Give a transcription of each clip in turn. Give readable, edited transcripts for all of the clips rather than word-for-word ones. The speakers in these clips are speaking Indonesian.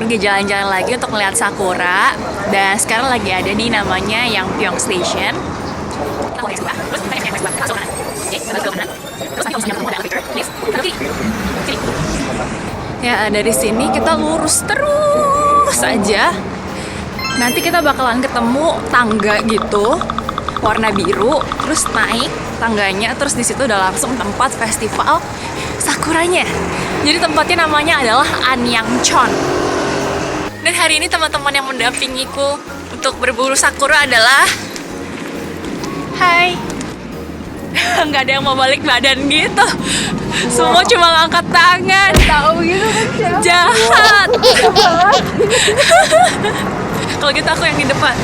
pergi jalan-jalan lagi untuk melihat sakura. Dan sekarang lagi ada di namanya Yangpyeong Station. Ya, dari sini kita lurus terus aja. Nanti kita bakalan ketemu tangga gitu, warna biru, terus naik tangganya, terus di situ udah langsung tempat festival sakuranya. Jadi tempatnya namanya adalah Anyangchon. Dan hari ini teman-teman yang mendampingiku untuk berburu sakura adalah hai. Nggak ada yang mau balik badan gitu. Semua cuma ngangkat tangan. Tahu gitu kan siapa? Jahat. Kalau gitu aku yang di depan.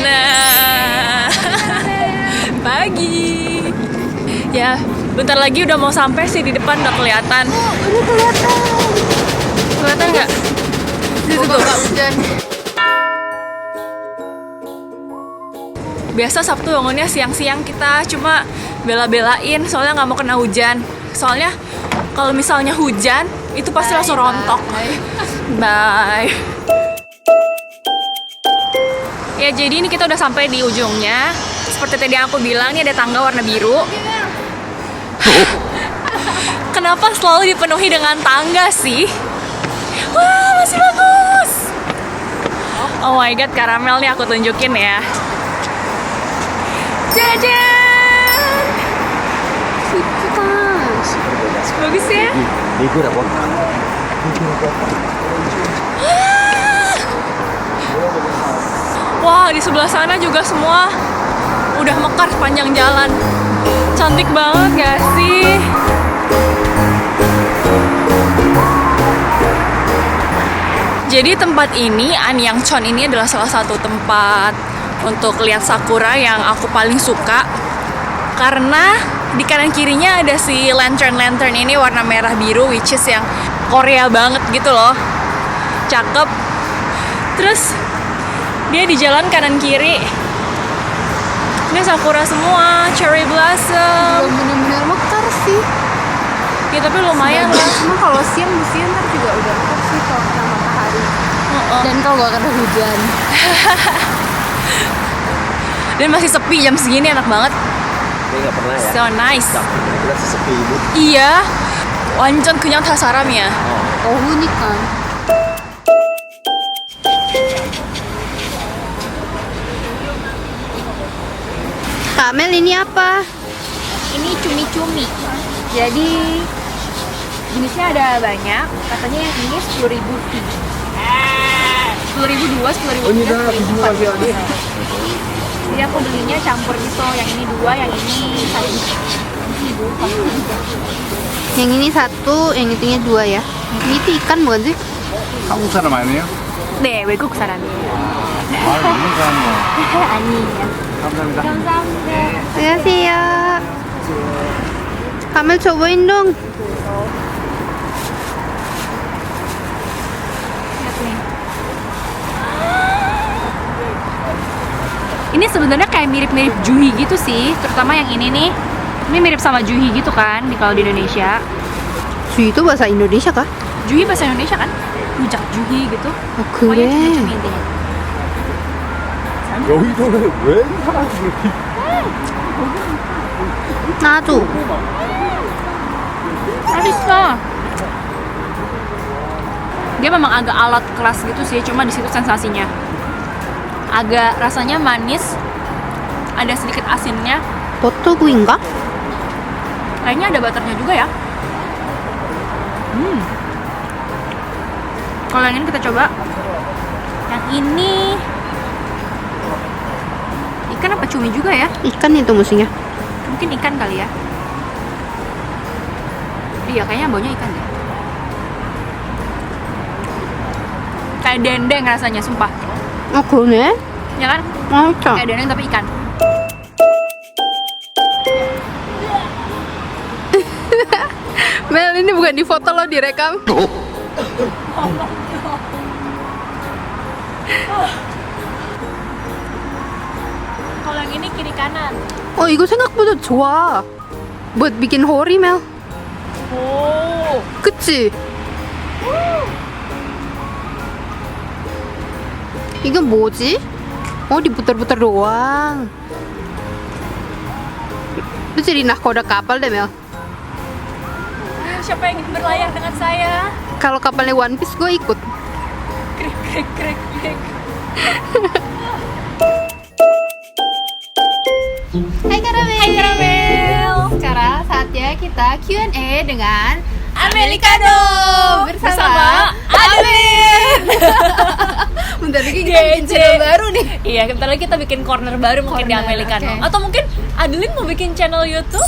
Nah, pagi. Ya, bentar lagi udah mau sampai sih, di depan udah kelihatan. Udah kelihatan. Kelihatan nggak? Situ tuh. Hujan. Biasa Sabtu bangunnya siang-siang kita, cuma bela-belain soalnya nggak mau kena hujan. Soalnya kalau misalnya hujan itu pasti langsung rontok. Bye. Ya, jadi ini kita udah sampai di ujungnya. Seperti tadi yang aku bilang, ini ada tangga warna biru. Kenapa selalu dipenuhi dengan tangga sih? Wah, masih bagus. Oh my god, karamel nih aku tunjukin ya. Jajan. Bagus ya? Wah, di sebelah sana juga semua udah mekar sepanjang jalan. Cantik banget gak sih? Jadi tempat ini, Anyangchon ini adalah salah satu tempat untuk lihat sakura yang aku paling suka. Karena di kanan kirinya ada si lantern ini warna merah biru, which is yang Korea banget gitu loh. Cakep. Terus dia di jalan kanan kiri. Ini sakura semua, cherry blossom. Belum benar-benar mekar sih. Ya tapi lumayan lah. Cuma kalau siang ntar juga udah mekar sih kalau kena matahari. Dan kalau gak kena hujan. Dan masih sepi jam segini, enak banget. Ini nggak pernah ya? So nice. Udah sesepi ini. Iya. 완전 그냥 다 사람이야. Ohu니까. Kak Mel, ini apa? Ini cumi-cumi. Jadi jenisnya ada banyak. Katanya yang ini 10.000 fee. 10.000 dua, 10.000 tiga, 10.000 empat. Jadi aku belinya campur gitu. Yang ini dua, yang ini satu. Yang ini satu, yang itunya dua ya. Ini tuh ikan bukan sih? 한국 사람 아니에요? 네, 외국 사람이에요. 아, 있는 사람 뭐. 아니에요. 감사합니다. 감사합니다. Makasih ya. Kamel cobain dong. Lihat nih. Ini sebenarnya kayak mirip-mirip juhi gitu sih, terutama yang ini nih. Ini mirip sama juhi gitu kan, kalau di Indonesia. Cuy, itu bahasa Indonesia kah? Juhi bahasa Indonesia kan? Rujak juhi gitu. Oh, Pokoknya keren. cumi-cumi intinya. 여의도는 왜 사람들이 나도. Masih dia memang agak alot keras gitu sih, cuma di situ sensasinya agak rasanya manis, ada sedikit asinnya, 버터구이인가? kayaknya ada butternya juga ya. Kalau yang ini kita coba yang ini, ikan apa cumi juga ya, Ikan itu musuhnya. mungkin ikan kali ya. Iya, kayaknya baunya ikan deh, kayak dendeng rasanya, sumpah. Oh, 그러네. Ya kan? 맛있다. Kayak dendeng tapi ikan. Mel, ini bukan di foto lo, direkam. Kalau yang ini kiri kanan. Oh, 이거 생각보다 좋아. buat bikin hori, Mel. Oh. 그치? 이건 뭐지? diputar-putar doang. Lu jadi nahkoda kapal deh, Mel. Ayo, siapa yang ingin berlayar dengan saya? Kalau kapalnya One Piece gue ikut. Krik krik krik krik. Hai Karamel. Hai Karamel. Sekarang saatnya kita Q&A dengan Americano bersama Adeline. Bentar lagi kita bikin GC. channel baru nih. Iya, bentar lagi kita bikin corner baru mungkin di Corner, Americano. oke. Atau mungkin Adeline mau bikin channel YouTube?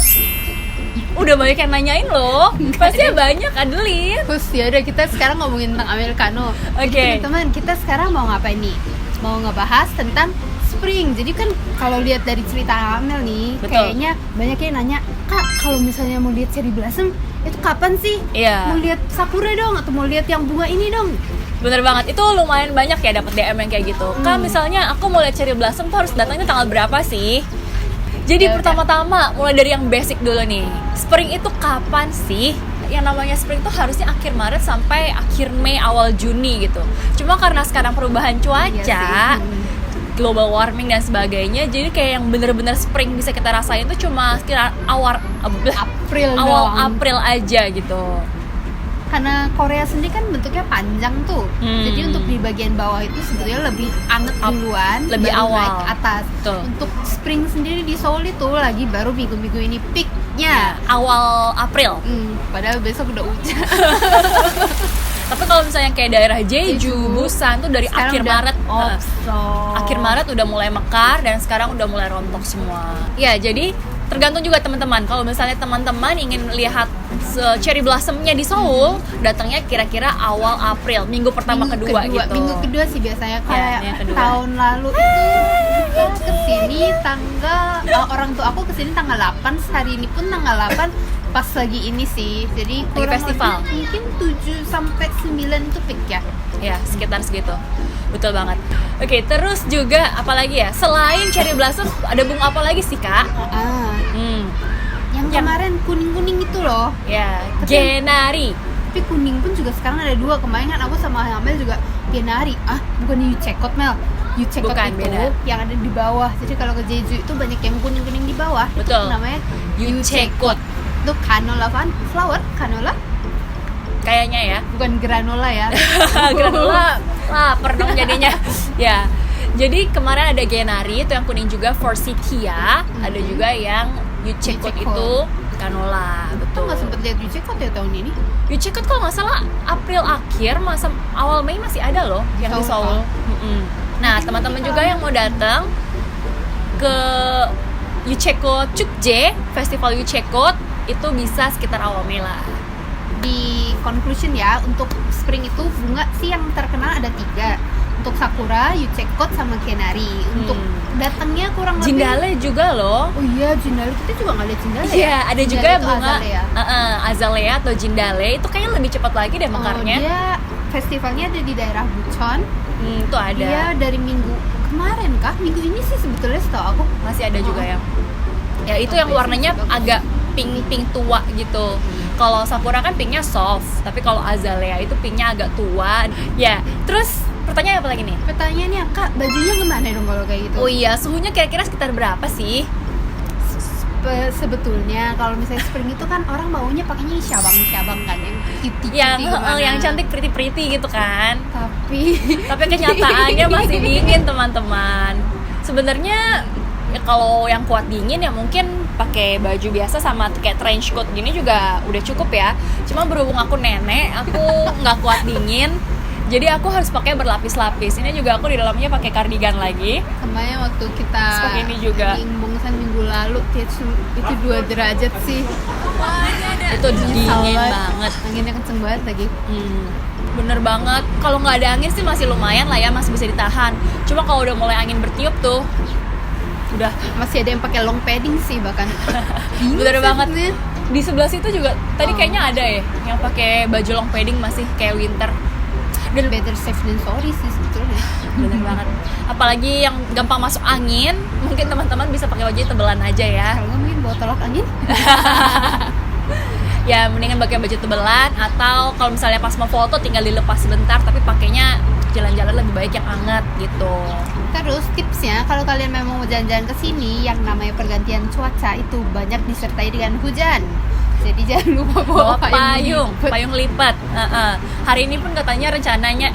Udah banyak yang nanyain loh. Pasti banyak Adeline. Terus ya udah kita sekarang ngomongin tentang Americano. Oke. Jadi, teman-teman, kita sekarang mau ngapain nih? Mau ngebahas tentang spring. Jadi kan kalau lihat dari cerita Amel nih, Betul. kayaknya banyak yang nanya, "Kak, kalau misalnya mau lihat cherry blossom, itu kapan sih? Iya. Mau lihat sakura dong atau mau lihat yang bunga ini dong?" Bener banget, itu lumayan banyak ya dapat DM yang kayak gitu. Kan misalnya aku mau lihat cherry blossom tuh harus datangnya tanggal berapa sih? Jadi Ya udah. pertama-tama mulai dari yang basic dulu nih. Spring itu kapan sih? Yang namanya spring tuh harusnya akhir Maret sampai akhir Mei awal Juni gitu. Cuma karena sekarang perubahan cuaca, Iya sih. global warming dan sebagainya, jadi kayak yang bener-bener spring bisa kita rasain tuh cuma sekitar awal April awal doang. April aja gitu. Karena Korea sendiri kan bentuknya panjang tuh, jadi untuk di bagian bawah itu sebetulnya lebih anget duluan, lebih baru awal. naik ke atas. Betul. Untuk spring sendiri di Seoul itu lagi baru minggu-minggu ini peaknya. Awal April. Padahal besok udah hujan. Tapi kalau misalnya kayak daerah Jeju, Busan tuh dari Sekarang akhir udah Maret, akhir Maret udah mulai mekar dan sekarang udah mulai rontok semua. Ya, jadi tergantung juga teman-teman. Kalau misalnya teman-teman ingin lihat cherry blossomnya di Seoul, datangnya kira-kira awal April, minggu pertama kedua gitu. Minggu kedua sih biasanya. Kayak yang kedua. tahun lalu itu kita kesini orang tua aku kesini tanggal 8, hari ini pun tanggal 8 pas lagi ini sih. Jadi kurang festival. lebih mungkin 7 sampai 9 itu peak ya. Ya, sekitar segitu. Betul banget. Oke, terus juga apalagi ya? Selain cherry blossom, ada bunga apa lagi sih, Kak? Yang kemarin kuning-kuning itu loh. Ya, Tapi- Genari. Tapi kuning pun juga sekarang ada 2. Kemarin kan aku sama Amel juga Genari. Bukan Yuchekot, Mel. Yuchekot Bukan, itu beda. yang ada di bawah. Jadi kalau ke Jeju itu banyak yang kuning-kuning di bawah. Betul. Itu namanya Yuchekot. Itu canola flower, canola, Kayaknya ya. bukan granola ya. Granola lapar dong jadinya. Ya. Jadi kemarin ada Genari itu yang kuning juga, Forsythia, ada juga yang Yuchekot Yuchekot. itu canola, Aku betul. nggak sempet lihat Yuchekot ya tahun ini. Yuchekot kalau nggak salah April akhir, masa awal Mei masih ada loh yang di Seoul. Seoul. Nah, teman-teman juga yang mau datang ke Yuchekot Chukje, Festival Yuchekot itu bisa sekitar awal Mei lah. Di conclusion ya, untuk spring itu bunga sih yang terkenal ada 3. Untuk sakura, Yuchekot, sama Genari. Untuk datangnya kurang lebih. Jindale juga loh. Oh iya, Jindale, kita juga nggak lihat Jindale ya? Iya, ada juga Jindale itu bunga azalea. azalea atau jindale itu kayaknya lebih cepat lagi deh mekarnya. Dia festivalnya ada di daerah Bucheon. Itu ada. Dia dari minggu kemarin kah? Minggu ini sih sebetulnya setahu aku. Masih ada juga yang. Ya itu yang Bagus, warnanya bagus. agak pink tua gitu. Kalau sakura kan pinknya soft, tapi kalau azalea itu pinknya agak tua. Ya, terus pertanyaan apa lagi nih? Pertanyaannya, Kak, bajunya gimana dong kalau kayak gitu? Oh iya, suhunya kira-kira sekitar berapa sih? Sebetulnya kalau misalnya spring itu kan orang maunya pakainya syabang kan yang cutie Yang cantik pretty gitu kan. Tapi Tapi kenyataannya masih dingin teman-teman. Sebenarnya ya kalau yang kuat dingin ya mungkin pakai baju biasa sama kayak trench coat gini juga udah cukup ya. Cuma berhubung aku nenek, aku nggak kuat dingin. Jadi aku harus pakai berlapis-lapis. Ini juga aku di dalamnya pakai kardigan lagi. kemarin waktu kita Seperti ini juga. Imbungsan minggu lalu itu 2 derajat sih. Itu dingin Salat. banget. Anginnya kenceng banget lagi. Bener banget. Kalau nggak ada angin sih masih lumayan lah ya, masih bisa ditahan. Cuma kalau udah mulai angin bertiup tuh, udah Masih ada yang pakai long padding sih bahkan. bener sih banget. sebenarnya. Di sebelah situ juga tadi kayaknya ada ya yang pakai baju long padding masih kayak winter. Dan better safe than sorry sih sebetulnya. Bener banget. Apalagi yang gampang masuk angin, mungkin teman-teman bisa pakai baju tebelan aja ya. Kalau nggak mungkin bawa tolak angin. Ya mendingan pakai baju tebelan, atau kalau misalnya pas mau foto tinggal dilepas sebentar tapi pakainya jalan-jalan lebih baik yang hangat gitu. Terus tipsnya kalau kalian memang mau jalan-jalan ke sini yang namanya pergantian cuaca itu banyak disertai dengan hujan. Jadi jangan lupa bawa payung lipat. Hari ini pun katanya rencananya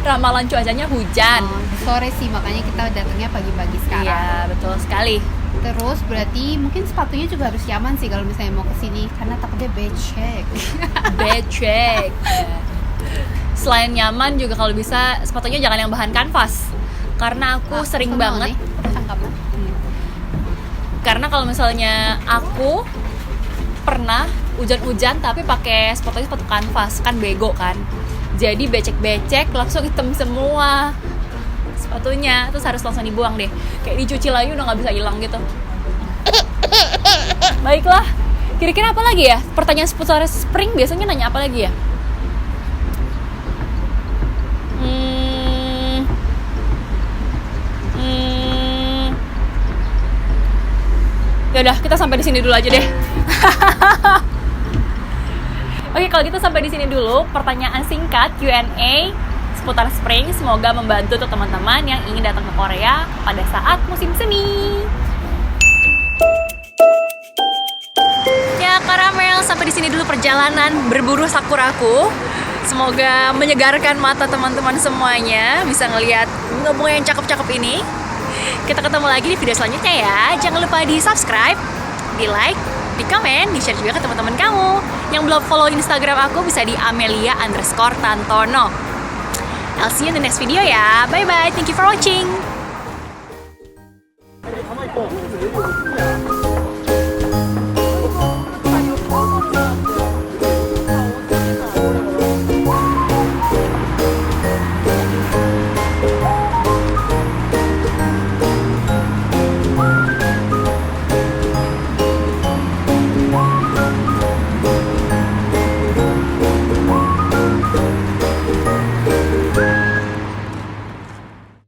ramalan cuacanya hujan. Sore sih, makanya kita datangnya pagi-pagi sekarang. Iya, betul sekali. Terus berarti mungkin sepatunya juga harus nyaman sih kalau misalnya mau ke sini karena takutnya becek. Becek. Selain nyaman juga kalau bisa sepatunya jangan yang bahan kanvas. Karena aku sering banget karena kalau misalnya aku pernah hujan-hujan tapi pakai sepatu kanvas, kan bego kan. Jadi becek-becek langsung hitam semua sepatunya, terus harus langsung dibuang deh. Kayak dicuci lagi udah nggak bisa hilang gitu. Baiklah, kira-kira apa lagi ya? Pertanyaan seputar spring biasanya nanya apa lagi ya? Yaudah, kita sampai di sini dulu aja deh. Oke, kalau gitu sampai di sini dulu pertanyaan singkat Q&A seputar spring. Semoga membantu untuk teman-teman yang ingin datang ke Korea pada saat musim semi. Ya, Karamel, sampai di sini dulu perjalanan berburu sakuraku. Semoga menyegarkan mata teman-teman semuanya, bisa ngelihat bunga-bunga yang cakep-cakep ini. Kita ketemu lagi di video selanjutnya ya. Jangan lupa di subscribe, di like, di komen, di share juga ke teman-teman kamu. Yang belum follow Instagram aku bisa di amelia_tantono. I'll see you in the next video ya. Bye bye. Thank you for watching.